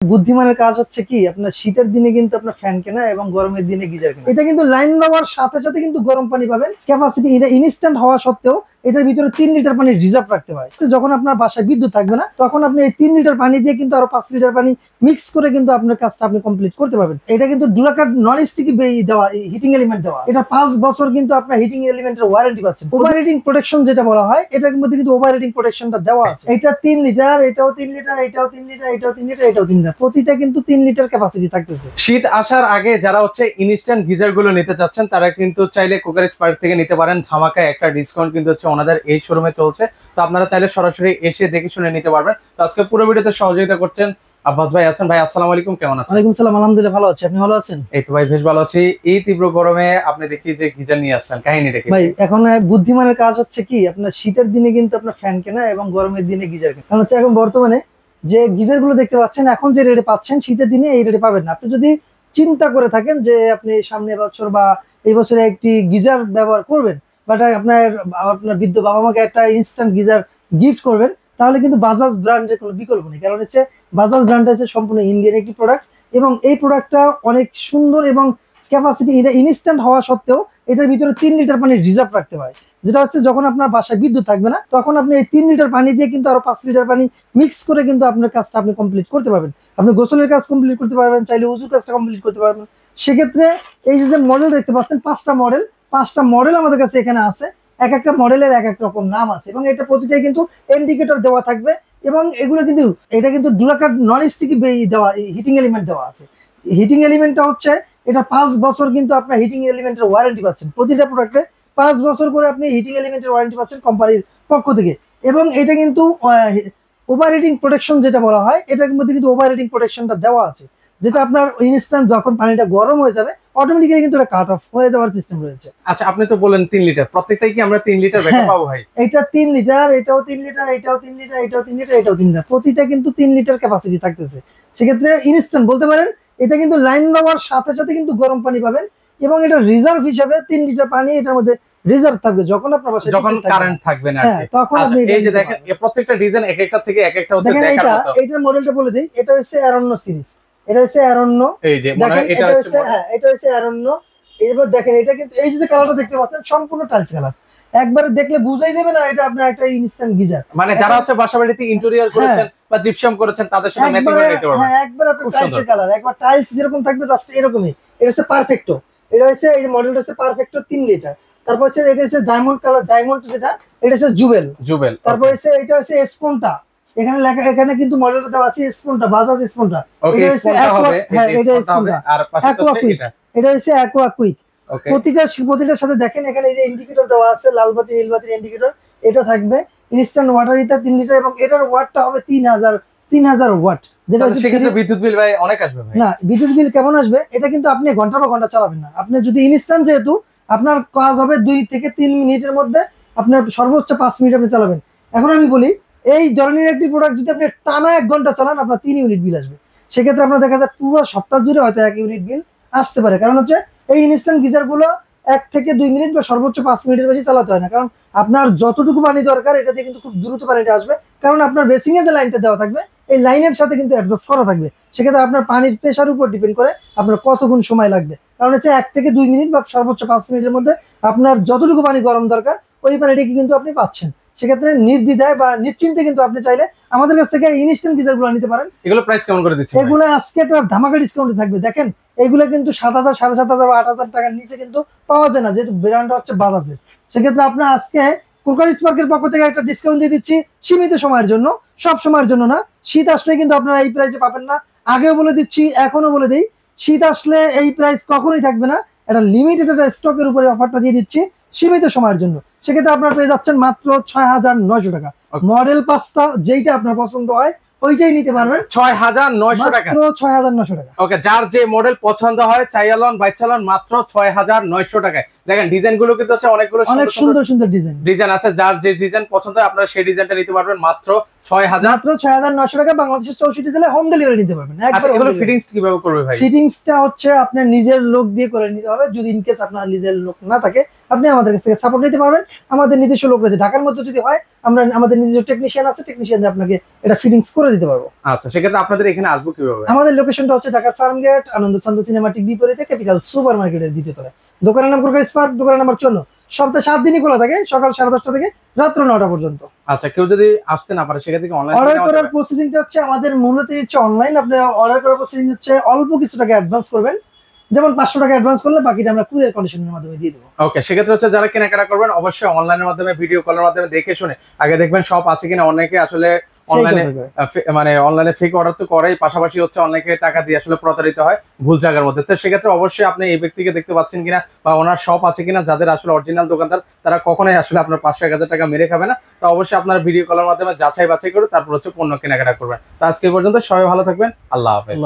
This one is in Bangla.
বুদ্ধিমানের কাজ হচ্ছে কি আপনার শীতের দিনে কিন্তু আপনার ফ্যান কেনা এবং গরমের দিনে গিজার কেনা। এটা কিন্তু লাইন দেওয়ার সাথে সাথে কিন্তু গরম পানি পাবেন। ক্যাপাসিটি এটা ইনস্ট্যান্ট হওয়া সত্ত্বেও এটার ভিতরে 3 লিটার পানি রিজার্ভ রাখতে পারে। যখন আপনার বাসায় বিদ্যুৎ থাকবে না তখন আপনি এই 3 লিটার পানি দিয়ে কিন্তু আরো 5 লিটার পানি মিক্স করে কিন্তু আপনার কাজটা আপনি কমপ্লিট করতে পারবেন। এটা কিন্তু ডুরাকার্ড নন স্টিকি দেওয়া হিটিং এলিমেন্ট দেওয়া। এটা 5 বছর কিন্তু আপনার হিটিং এলিমেন্টের ওয়ারেন্টি পাচ্ছেন। ওভার হিটিং প্রোটেকশন যেটা বলা হয় এটার মধ্যে কিন্তু ওভার হিটিং প্রোটেকশনটা দেওয়া আছে। এটা 3 লিটার, এটাও 3 লিটার, এটাও 3 লিটার, এটাও 3 লিটার, এটাও 3 লিটার, প্রতিটা কিন্তু 3 লিটার ক্যাপাসিটি থাকতেছে। শীত আসার আগে যারা ইনস্ট্যান্ট গিজার গুলো নিতে চাচ্ছেন তারা কিন্তু চাইলে কুকার স্পার্ক থেকে নিতে পারেন। ধামাকা একটা ডিসকাউন্ট কিন্তু ওনাদের এই শোরুমে চলছে, তো আপনারা চাইলে সরাসরি এসে দেখে শুনে নিতে পারবেন। তো আজকে পুরো ভিডিওতে সহযোগিতা করছেন আব্বাস ভাই আছেন। ভাই আসসালামু আলাইকুম, কেমন আছেন? ওয়ালাইকুম সালাম, আলহামদুলিল্লাহ ভালো আছি, আপনি ভালো আছেন? এই তো ভাই বেশ ভালো আছি। এই তীব্র গরমে আপনি দেখি যে গিজার নিয়ে আসলেন, কাহিনীটা কি ভাই? এখন বুদ্ধিমানের কাজ হচ্ছে কি আপনার শীতের দিনে কিন্তু আপনার ফ্যান কেনা এবং গরমের দিনে গিজার কেনা। কারণ হচ্ছে এখন বর্তমানে যে গিজার গুলো দেখতে পাচ্ছেন এখন যে রেটে পাচ্ছেন শীতের দিনে এই রেটে পাবেন না। আপনি যদি চিন্তা করে থাকেন যে আপনি সামনের বছর বা এই বছরে একটি গিজার ব্যবহার করবেন, বাট আপনার বৃদ্ধ বাবা মাকে একটা ইনস্ট্যান্ট গিজার গিফট করবেন, তাহলে কিন্তু বাজাজ ব্র্যান্ডের কোনো বিকল্প নেই। কারণ হচ্ছে বাজাজ ব্র্যান্ড হচ্ছে সম্পূর্ণ ইন্ডিয়ান একটি প্রোডাক্ট এবং এই প্রোডাক্টটা অনেক সুন্দর এবং ক্যাপাসিটি এটা ইনস্ট্যান্ট হওয়া সত্ত্বেও এটার ভিতরে 3 লিটার পানি রিজার্ভ রাখতে পারে। যেটা হচ্ছে যখন আপনার বাসায় বিদ্যুৎ থাকবে না তখন আপনি এই 3 লিটার পানি দিয়ে কিন্তু আরো 5 লিটার পানি মিক্স করে কিন্তু আপনার কাজটা আপনি কমপ্লিট করতে পারবেন। আপনি গোসলের কাজ কমপ্লিট করতে পারবেন, চাইলে উজুর কাজটা কমপ্লিট করতে পারবেন। সেক্ষেত্রে এই যে মডেল দেখতে পাচ্ছেন 5টা মডেল আমাদের কাছে এখানে আছে। এক একটা মডেলের এক এক রকম নাম আছে এবং এটা প্রতিটাই কিন্তু ইন্ডিকেটর দেওয়া থাকবে এবং এগুলো কিন্তু এটা কিন্তু ডুরাকার্ড নন স্টিকি দেওয়া হিটিং এলিমেন্ট দেওয়া আছে। হিটিং এলিমেন্টটা হচ্ছে এটা 5 বছর কিন্তু আপনার হিটিং এলিমেন্টের ওয়ারেন্টি পাচ্ছেন। প্রতিটা প্রোডাক্টে 5 বছর করে আপনি হিটিং এলিমেন্টের ওয়ারেন্টি পাচ্ছেন কোম্পানির পক্ষ থেকে। এবং এটা কিন্তু ওভার হিটিং প্রোটেকশন যেটা বলা হয় এটার মধ্যে কিন্তু ওভার হিটিং প্রোটেকশনটা দেওয়া আছে, যেটা আপনার ইনস্ট্যান্ট যখন পানিটা গরম হয়ে যাবে অটোমেটিক্যালি কিন্তু এটা কাট অফ হয়ে যাওয়ার সিস্টেম রয়েছে। আচ্ছা, আপনি তো বলেন 3 লিটার, প্রত্যেকটাই কি আমরা 3 লিটার ব্যাকআপ পাবো ভাই? এটা 3 লিটার, এটাও 3 লিটার, এটাও 3 লিটার, এটাও 3 লিটার, এটাও 3 লিটার, প্রতিটা কিন্তু 3 লিটার ক্যাপাসিটি থাকতেছে। সেক্ষেত্রে ইনস্ট্যান্ট বলতে পারেন এটা কিন্তু লাইন দেওয়ার সাথে সাথে কিন্তু গরম পানি পাবেন এবং এটা রিজার্ভ হিসেবে 3 লিটার পানি এটার মধ্যে রিজার্ভ থাকবে যখন আপনার বাসায় যখন কারেন্ট থাকবে না। তখন আপনি এই যে দেখেন প্রত্যেকটা ডিজাইন এক একটা থেকে এক একটা হচ্ছে দেখার মতো। এইটার মডেলটা বলে দেই, এটা হচ্ছে অ্যারোনো সিরিজ, এটা হচ্ছে অ্যারোনো। এই যে দেখেন এটা হচ্ছে এটা হচ্ছে অ্যারোনো। এবার দেখেন এটা কিন্তু এই যে কালারটা দেখতে পাচ্ছেন সম্পূর্ণ টাইলস কালার, একবারে দেখলে বুঝাই যাবে না এটা আপনার একটা ইনস্ট্যান্ট গিজার। মানে যারা বাসাবাড়িতে ইন্টেরিয়র করেছেন বা জিপসাম করেছেন তাদের সাথে ম্যাচিং করে নিতে পারবেন। হ্যাঁ, একবার আপনার টাইলসের কালার, একবার টাইলস যেরকম থাকবে জাস্ট এরকমই। এটা হচ্ছে পারফেক্টো, এটা হচ্ছে এই যে মডেলটা হচ্ছে পারফেক্টো 3 লিটার। তারপর হচ্ছে এটা হচ্ছে ডায়মন্ড কালার, ডায়মন্ড যেটা এটা হচ্ছে জুবেল। তারপর হচ্ছে এটা হচ্ছে স্পন্টা, এখানে লেখা, এখানে কিন্তু মডেলটা দেওয়া আছে স্পন্টা, বাজাজ স্পন্টা। এটা হচ্ছে এটা স্পন্টা আর পাশে এটা হচ্ছে অ্যাকোয়া কুইক। প্রতিটার সাথে দেখেন এখানে এই যে ইন্ডিকেটর দেওয়া আছে, লাল বাতি নীল বাতির ইন্ডিকেটর, এটা থাকবে। ইনস্ট্যান্ট ওয়াটার হিটার 3 লিটার এবং এটার ওয়াটটা হবে 3000 ওয়াট। যেটা সেক্ষেত্রে বিদ্যুৎ বিল ভাই অনেক আসবে ভাই। না, বিদ্যুৎ বিল কেমন আসবে, এটা কিন্তু আপনি ঘন্টা বা ঘন্টা চালাবেন না। আপনি যদি ইনস্ট্যান্ট, যেহেতু আপনার কাজ হবে 2 থেকে 3 মিনিটের মধ্যে, আপনার সর্বোচ্চ 5 মিনিট আপনি চালাবেন। এখন আমি বলি এই ধরনের একটি প্রোডাক্ট যদি আপনি টানা 1 ঘন্টা চালান আপনার 3 ইউনিট বিল আসবে। সেক্ষেত্রে আপনার দেখা যায় পুরো সপ্তাহ জুড়ে হয়তো 1 ইউনিট বিল আসতে পারে। কারণ হচ্ছে এই ইনস্ট্যান্ট গিজার গুলো 1 থেকে 2 মিনিট বা সর্বোচ্চ 5 মিনিটের বেশি চালাতে হয় না। কারণ আপনার যতটুকু পানি দরকার এটা দিয়ে কিন্তু খুব দ্রুত পানিটা আসবে। কারণ আপনার বেসিং এ যে লাইনটা দেওয়া থাকবে এই লাইনের সাথে কিন্তু অ্যাডজাস্ট করা থাকবে। সেক্ষেত্রে আপনার পানির প্রেশার উপর ডিপেন্ড করে আপনার কতক্ষণ সময় লাগবে। কারণ হচ্ছে 1 থেকে 2 মিনিট বা সর্বোচ্চ 5 মিনিটের মধ্যে আপনার যতটুকু পানি গরম দরকার ওই পানিটা কিন্তু আপনি পাচ্ছেন। সেক্ষেত্রে নির্দ্বিধায় বা নিশ্চিন্তে কিন্তু আপনি চাইলে আমাদের কাছ থেকে ইনস্ট্যান্ট গিজার গুলো নিতে পারেন। এগুলো প্রাইস কেমন করে দিচ্ছেন? এগুলো আজকে একটা ধামাকা ডিসকাউন্টে থাকবে। দেখেন এগুলো কিন্তু 7000, 7500 বা 8000 টাকার নিচে কিন্তু পাওয়া যায় না, যেহেতু ব্র্যান্ডটা হচ্ছে বাজাজের। সেক্ষেত্রে আপনার আজকে কুকার স্পার্কের পক্ষ থেকে একটা ডিসকাউন্ট দিয়ে দিচ্ছি সীমিত সময়ের জন্য, সব সময়ের জন্য না। শীত আসলে কিন্তু আপনারা এই প্রাইসে পাবেন না, আগেও বলে দিচ্ছি এখনো বলে দিই, শীত আসলে এই প্রাইস কখনোই থাকবে না। এটা লিমিটেড একটা স্টকের উপরে অফারটা দিয়ে দিচ্ছি সীমিত সময়ের জন্য। সেক্ষেত্রে আপনারা পেয়ে যাচ্ছেন মাত্র 6900 টাকা। মডেল 5টা যেইটা আপনার পছন্দ হয় ওইটাই নিতে পারবেন 6900 টাকা, মাত্র 6900 টাকা। ওকে, যার যে মডেল পছন্দ হয় চাইয়ালন বাইচালন মাত্র 6900 টাকায়। দেখেন ডিজাইন গুলো কিন্তু অনেকগুলো অনেক সুন্দর সুন্দর ডিজাইন আছে। যার যে ডিজাইন পছন্দ হয় আপনারা সেই ডিজাইনটা নিতে পারবেন মাত্র 6900 টাকা। বাংলাদেশের 64 জেলায় হোম ডেলিভারি নিতে পারবেন। এগুলো ফিটিংস কিভাবে করবে ভাই? ফিটিংসটা হচ্ছে আপনার নিজের লোক দিয়ে করে নিতে হবে। যদি ইনকেস আপনার নিজের লোক না থাকে আপনি আমাদের কাছ থেকে সাপোর্ট নিতে পারবেন। আমাদের নিজস্ব লোক রয়েছে, ঢাকার মধ্যে যদি হয় আমাদের নিজস্ব টেকনিশিয়ান আছে, টেকনিশিয়ান আপনাকে এটা ফিটিংস করে দিতে পারবো। আচ্ছা, সেক্ষেত্রে আপনাদের এখানে আসবো কিভাবে? আমাদের লোকেশনটা হচ্ছে ঢাকার ফার্মগেট, আনন্দ চন্দ্র সিনেমাটিক বিপরীতে ক্যাপিটাল সুপার মার্কেটের দ্বিতীয় তলায়। দোকানের নাম কোকারিস পার্ক, দোকানের নাম্বার 14। সপ্তাহে 7 দিনই খোলা থাকে, সকাল 10:30 থেকে রাত্র 9টা পর্যন্ত। আচ্ছা, কেউ যদি আসতে না পারে সেক্ষেত্রে অনলাইন অর্ডার করার প্রসেসিংটা হচ্ছে আমাদের মূলত হচ্ছে অনলাইন। আপনি অর্ডার করার প্রসেসিং হচ্ছে অল্প কিছু টাকা অ্যাডভান্স করবেন, যেমন 500 টাকা অ্যাডভান্স করলে বাকিটা আমরা কুরিয়ার কন্ডিশনের মাধ্যমে দিয়ে দেবো। ওকে, সেক্ষেত্রে হচ্ছে যারা কেনাকাটা করবেন অবশ্যই অনলাইনের মাধ্যমে, ভিডিও কলের মাধ্যমে দেখে শুনে আগে দেখবেন সব আছে কিনা। অনেকে আসলে অনলাইনে মানে অনলাইনে ফেক অর্ডার তো করেই, পাশাপাশি হচ্ছে অনেকে টাকা দিয়ে আসলে প্রতারিত হয় ভুল জায়গার মধ্যে। তো সেক্ষেত্রে অবশ্যই আপনি এই ব্যক্তিকে দেখতে পাচ্ছেন কিনা বা ওনার শপ আছে কিনা, যাদের আসলে অরিজিনাল দোকানদার, তারা কখনোই আসলে আপনার 500-1000 টাকা মেরে খাবে না। তো অবশ্যই আপনার ভিডিও কলের মাধ্যমে যাচাই বাছাই করে তারপর হচ্ছে পণ্য কেনাকাটা করবেন। তো আজকে পর্যন্ত সবাই ভালো থাকবেন, আল্লাহ হাফেজ।